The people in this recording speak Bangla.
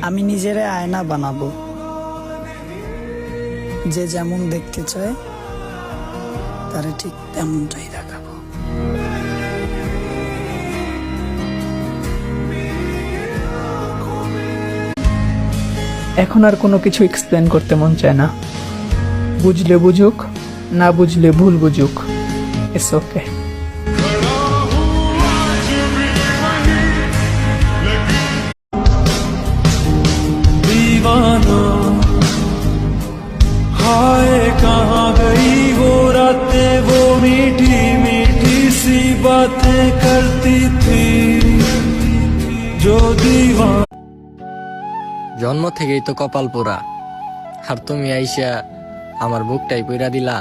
আমি নিজেরে আয়না বানাবো, যে যেমন দেখতে চায় তারে ঠিক তেমনটাই দেখাবো। এখন আর কোনো কিছু এক্সপ্লেন করতে মন চায় না। বুঝলে বুঝুক, না বুঝলে ভুল বুঝুক, ইটস ওকে। दीवाना हाय कहाँ गई वो रातें, वो मीठी मीठी सी बातें करती थी जो दीवाना। জন্ম থেকেই তো কপাল পোড়া, আর তুমি আইসা আমার বুকটাই পইরা দিলা।